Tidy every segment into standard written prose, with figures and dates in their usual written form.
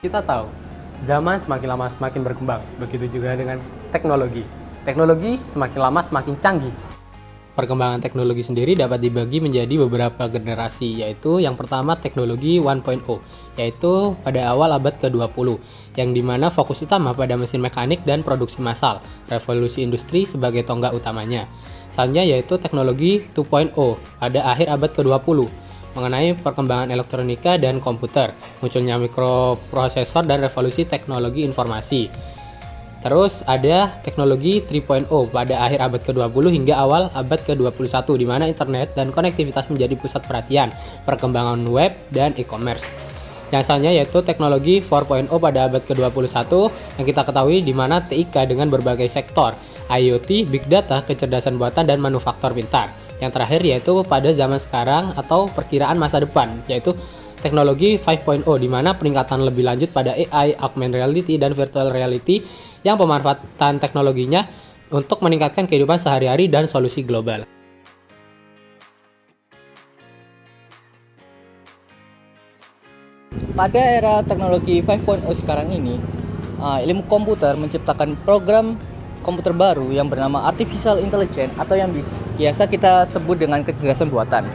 Kita tahu, zaman semakin lama semakin berkembang, begitu juga dengan teknologi. Teknologi semakin lama semakin canggih. Perkembangan teknologi sendiri dapat dibagi menjadi beberapa generasi, yaitu yang pertama teknologi 1.0, yaitu pada awal abad ke-20, yang dimana fokus utama pada mesin mekanik dan produksi massal, revolusi industri sebagai tonggak utamanya. Selanjutnya yaitu teknologi 2.0 pada akhir abad ke-20, mengenai perkembangan elektronika dan komputer, munculnya mikroprosesor dan revolusi teknologi informasi. Terus ada teknologi 3.0 pada akhir abad ke-20 hingga awal abad ke-21 di mana internet dan konektivitas menjadi pusat perhatian, perkembangan web dan e-commerce. Yang selanjutnya yaitu teknologi 4.0 pada abad ke-21 yang kita ketahui di mana TIK dengan berbagai sektor, IoT, Big Data, kecerdasan buatan, dan manufaktur pintar. Yang terakhir yaitu pada zaman sekarang atau perkiraan masa depan, yaitu teknologi 5.0 di mana peningkatan lebih lanjut pada AI, augmented reality, dan virtual reality yang pemanfaatan teknologinya untuk meningkatkan kehidupan sehari-hari dan solusi global. Pada era teknologi 5.0 sekarang ini, ilmu komputer menciptakan program komputer baru yang bernama Artificial Intelligence atau yang biasa kita sebut dengan kecerdasan buatan.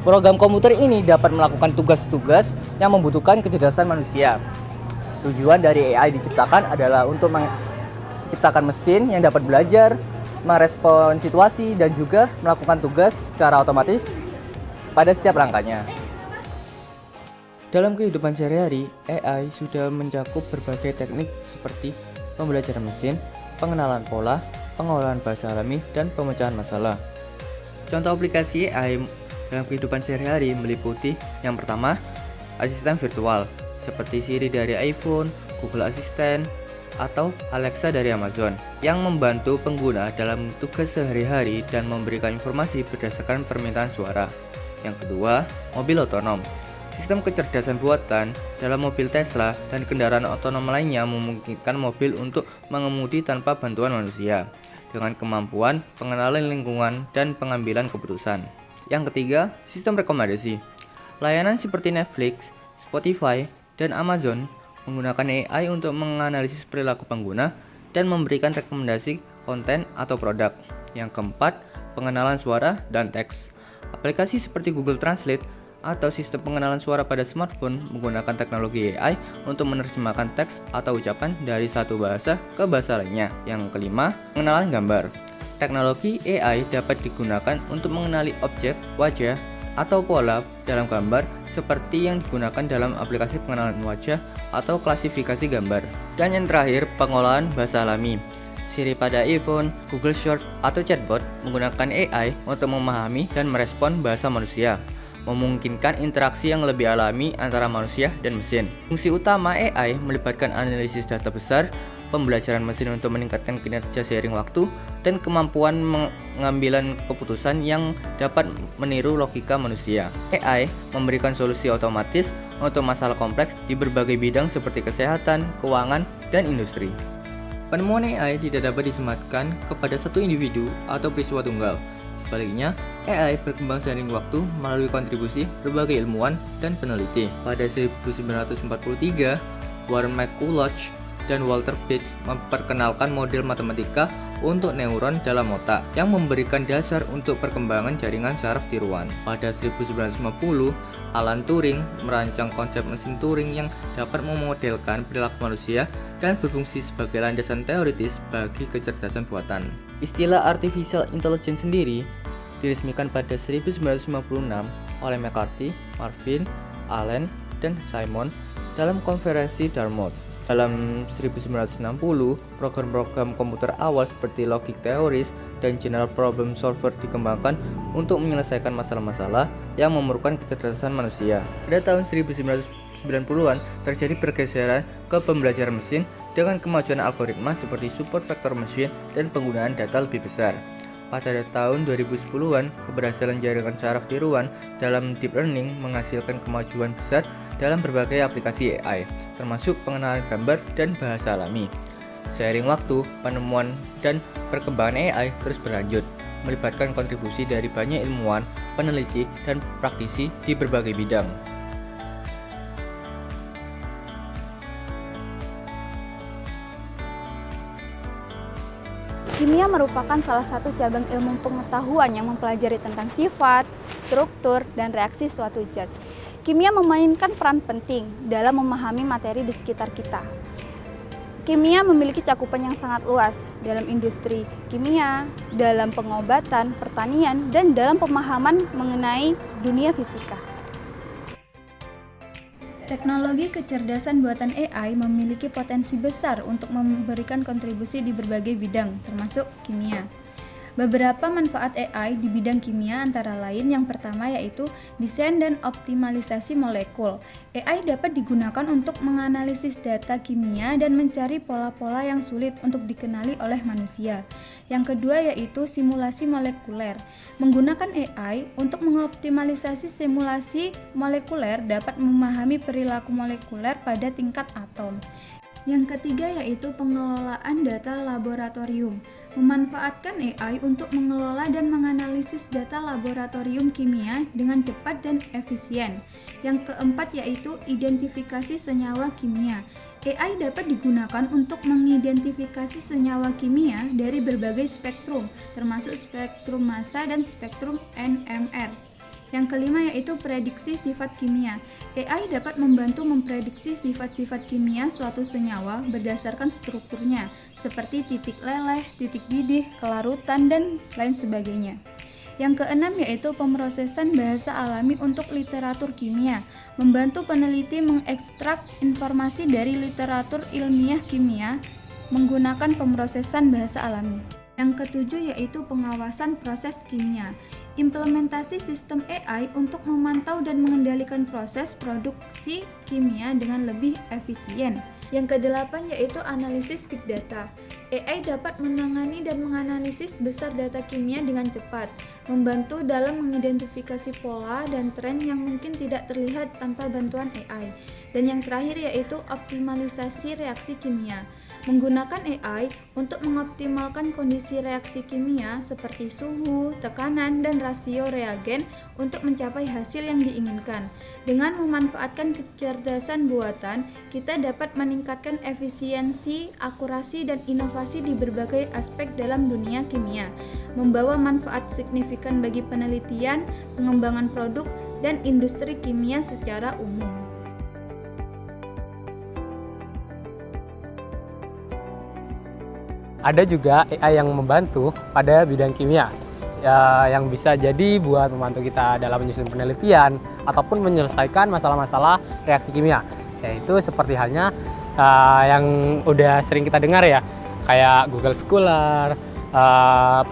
Program komputer ini dapat melakukan tugas-tugas yang membutuhkan kecerdasan manusia. Tujuan dari AI diciptakan adalah untuk menciptakan mesin yang dapat belajar, merespon situasi, dan juga melakukan tugas secara otomatis pada setiap langkahnya. Dalam kehidupan sehari-hari, AI sudah mencakup berbagai teknik seperti pembelajaran mesin, pengenalan pola, pengolahan bahasa alami, dan pemecahan masalah. Contoh aplikasi AI dalam kehidupan sehari-hari meliputi yang pertama, asisten virtual seperti Siri dari iPhone, Google Assistant, atau Alexa dari Amazon yang membantu pengguna dalam tugas sehari-hari dan memberikan informasi berdasarkan permintaan suara. Yang kedua, mobil otonom. Sistem kecerdasan buatan dalam mobil Tesla dan kendaraan otonom lainnya memungkinkan mobil untuk mengemudi tanpa bantuan manusia dengan kemampuan pengenalan lingkungan dan pengambilan keputusan. Yang ketiga, sistem rekomendasi. Layanan seperti Netflix, Spotify, dan Amazon menggunakan AI untuk menganalisis perilaku pengguna dan memberikan rekomendasi konten atau produk. Yang keempat, pengenalan suara dan teks. Aplikasi seperti Google Translate atau sistem pengenalan suara pada smartphone menggunakan teknologi AI untuk menerjemahkan teks atau ucapan dari satu bahasa ke bahasa lainnya. Yang kelima, pengenalan gambar. Teknologi AI dapat digunakan untuk mengenali objek, wajah, atau pola dalam gambar seperti yang digunakan dalam aplikasi pengenalan wajah atau klasifikasi gambar. Dan yang terakhir, pengolahan bahasa alami. Siri pada iPhone, Google Search, atau chatbot menggunakan AI untuk memahami dan merespon bahasa manusia, memungkinkan interaksi yang lebih alami antara manusia dan mesin. Fungsi utama AI melibatkan analisis data besar, pembelajaran mesin untuk meningkatkan kinerja seiring waktu, dan kemampuan pengambilan keputusan yang dapat meniru logika manusia. AI memberikan solusi otomatis untuk masalah kompleks di berbagai bidang seperti kesehatan, keuangan, dan industri. Penemuan AI tidak dapat disematkan kepada satu individu atau peristiwa tunggal. Sebaliknya, AI berkembang seiring waktu melalui kontribusi berbagai ilmuwan dan peneliti. Pada 1943, Warren McCulloch dan Walter Pitts memperkenalkan model matematika untuk neuron dalam otak yang memberikan dasar untuk perkembangan jaringan saraf tiruan. Pada 1950, Alan Turing merancang konsep mesin Turing yang dapat memodelkan perilaku manusia dan berfungsi sebagai landasan teoritis bagi kecerdasan buatan. Istilah Artificial Intelligence sendiri diresmikan pada 1956 oleh McCarthy, Marvin, Allen, dan Simon dalam konferensi Dartmouth. Dalam 1960, program-program komputer awal seperti Logic Theories dan General Problem Solver dikembangkan untuk menyelesaikan masalah-masalah yang memerlukan kecerdasan manusia. Pada tahun 1990-an, terjadi pergeseran ke pembelajaran mesin dengan kemajuan algoritma seperti support vector machine dan penggunaan data lebih besar. Pada tahun 2010-an, keberhasilan jaringan saraf tiruan dalam deep learning menghasilkan kemajuan besar dalam berbagai aplikasi AI, termasuk pengenalan gambar dan bahasa alami. Seiring waktu, penemuan dan perkembangan AI terus berlanjut, melibatkan kontribusi dari banyak ilmuwan, peneliti, dan praktisi di berbagai bidang. Kimia merupakan salah satu cabang ilmu pengetahuan yang mempelajari tentang sifat, struktur, dan reaksi suatu zat. Kimia memainkan peran penting dalam memahami materi di sekitar kita. Kimia memiliki cakupan yang sangat luas dalam industri kimia, dalam pengobatan, pertanian, dan dalam pemahaman mengenai dunia fisika. Teknologi kecerdasan buatan AI memiliki potensi besar untuk memberikan kontribusi di berbagai bidang, termasuk kimia. Beberapa manfaat AI di bidang kimia antara lain yang pertama yaitu desain dan optimalisasi molekul. AI dapat digunakan untuk menganalisis data kimia dan mencari pola-pola yang sulit untuk dikenali oleh manusia. Yang kedua yaitu simulasi molekuler. Menggunakan AI untuk mengoptimalisasi simulasi molekuler dapat memahami perilaku molekuler pada tingkat atom. Yang ketiga yaitu pengelolaan data laboratorium. Memanfaatkan AI untuk mengelola dan menganalisis data laboratorium kimia dengan cepat dan efisien. Yang keempat yaitu identifikasi senyawa kimia. AI dapat digunakan untuk mengidentifikasi senyawa kimia dari berbagai spektrum, termasuk spektrum massa dan spektrum NMR. Yang kelima yaitu prediksi sifat kimia. AI dapat membantu memprediksi sifat-sifat kimia suatu senyawa berdasarkan strukturnya, seperti titik leleh, titik didih, kelarutan, dan lain sebagainya. Yang keenam yaitu pemrosesan bahasa alami untuk literatur kimia, membantu peneliti mengekstrak informasi dari literatur ilmiah kimia menggunakan pemrosesan bahasa alami. Yang ketujuh yaitu pengawasan proses kimia. Implementasi sistem AI untuk memantau dan mengendalikan proses produksi kimia dengan lebih efisien. Yang kedelapan yaitu analisis big data. AI dapat menangani dan menganalisis besar data kimia dengan cepat, membantu dalam mengidentifikasi pola dan tren yang mungkin tidak terlihat tanpa bantuan AI. Dan yang terakhir yaitu optimalisasi reaksi kimia. Menggunakan AI untuk mengoptimalkan kondisi reaksi kimia seperti suhu, tekanan, dan rasio reagen untuk mencapai hasil yang diinginkan. Dengan memanfaatkan kecerdasan buatan, kita dapat meningkatkan efisiensi, akurasi, dan inovasi di berbagai aspek dalam dunia kimia, membawa manfaat signifikan bagi penelitian, pengembangan produk, dan industri kimia secara umum. Ada juga AI yang membantu pada bidang kimia, yang bisa jadi buat membantu kita dalam menyusun penelitian ataupun menyelesaikan masalah-masalah reaksi kimia. Yaitu seperti halnya yang udah sering kita dengar ya, kayak Google Scholar,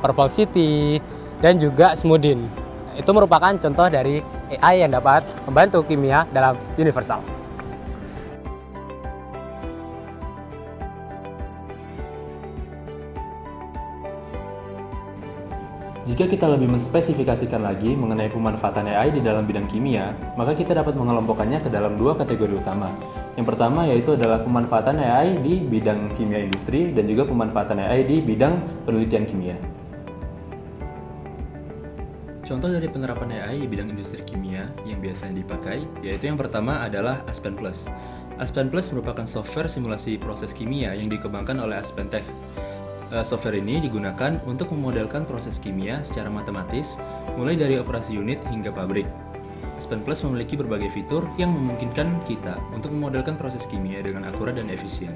Perplexity, dan juga Smoothing. Itu merupakan contoh dari AI yang dapat membantu kimia dalam universal. Jika kita lebih menspesifikasikan lagi mengenai pemanfaatan AI di dalam bidang kimia, maka kita dapat mengelompokkannya ke dalam dua kategori utama. Yang pertama yaitu adalah pemanfaatan AI di bidang kimia industri dan juga pemanfaatan AI di bidang penelitian kimia. Contoh dari penerapan AI di bidang industri kimia yang biasanya dipakai yaitu yang pertama adalah Aspen Plus. Aspen Plus merupakan software simulasi proses kimia yang dikembangkan oleh AspenTech. Software ini digunakan untuk memodelkan proses kimia secara matematis, mulai dari operasi unit hingga pabrik. Aspen Plus memiliki berbagai fitur yang memungkinkan kita untuk memodelkan proses kimia dengan akurat dan efisien.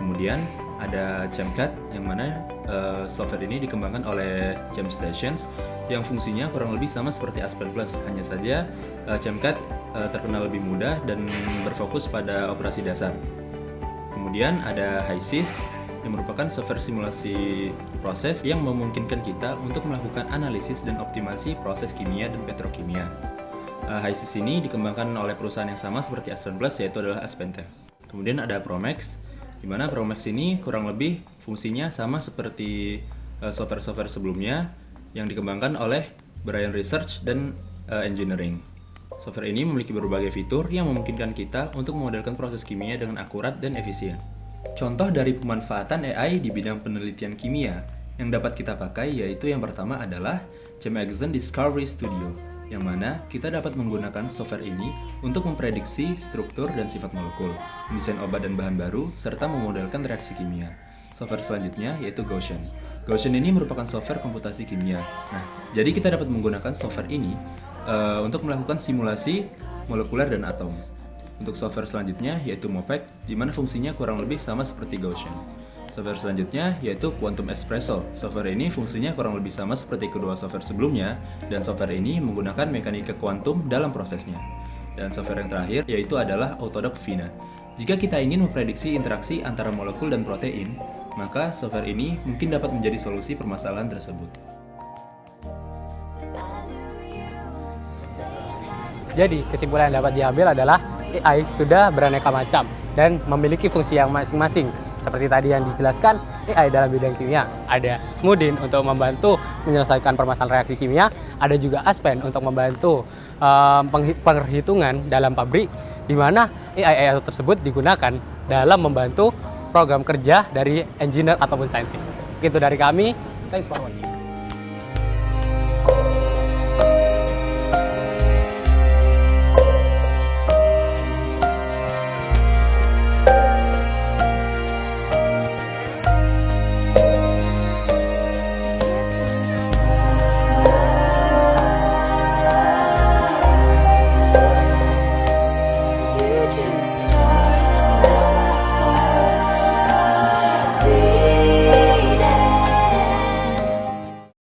Kemudian ada ChemCAD, yang mana software ini dikembangkan oleh ChemStations, yang fungsinya kurang lebih sama seperti Aspen Plus. Hanya saja ChemCAD terkenal lebih mudah dan berfokus pada operasi dasar. Kemudian ada HiSys, yang merupakan software simulasi proses yang memungkinkan kita untuk melakukan analisis dan optimasi proses kimia dan petrokimia. HiSys ini dikembangkan oleh perusahaan yang sama seperti Aspen Plus, yaitu adalah AspenTech. Kemudian ada Promax, di mana Promax ini kurang lebih fungsinya sama seperti software-software sebelumnya yang dikembangkan oleh Brian Research dan Engineering. Software ini memiliki berbagai fitur yang memungkinkan kita untuk memodelkan proses kimia dengan akurat dan efisien. Contoh dari pemanfaatan AI di bidang penelitian kimia yang dapat kita pakai yaitu yang pertama adalah ChemExon Discovery Studio, yang mana kita dapat menggunakan software ini untuk memprediksi struktur dan sifat molekul, mendesain obat dan bahan baru, serta memodelkan reaksi kimia. software selanjutnya yaitu Gaussian. Gaussian ini merupakan software komputasi kimia. Nah, jadi kita dapat menggunakan software ini untuk melakukan simulasi molekuler dan atom. Untuk software selanjutnya yaitu MOPAC, di mana fungsinya kurang lebih sama seperti Gaussian. Software selanjutnya yaitu Quantum Espresso. Software ini fungsinya kurang lebih sama seperti kedua software sebelumnya, dan software ini menggunakan mekanika kuantum dalam prosesnya. Dan software yang terakhir yaitu adalah Autodoc Vina. Jika kita ingin memprediksi interaksi antara molekul dan protein, maka software ini mungkin dapat menjadi solusi permasalahan tersebut. Jadi, kesimpulan yang dapat diambil adalah AI sudah beraneka macam dan memiliki fungsi yang masing-masing. Seperti tadi yang dijelaskan, AI dalam bidang kimia ada Smootin untuk membantu menyelesaikan permasalahan reaksi kimia, ada juga Aspen untuk membantu penghitungan dalam pabrik, di mana AI tersebut digunakan dalam membantu program kerja dari engineer ataupun scientist. Begitu dari kami, thanks for watching.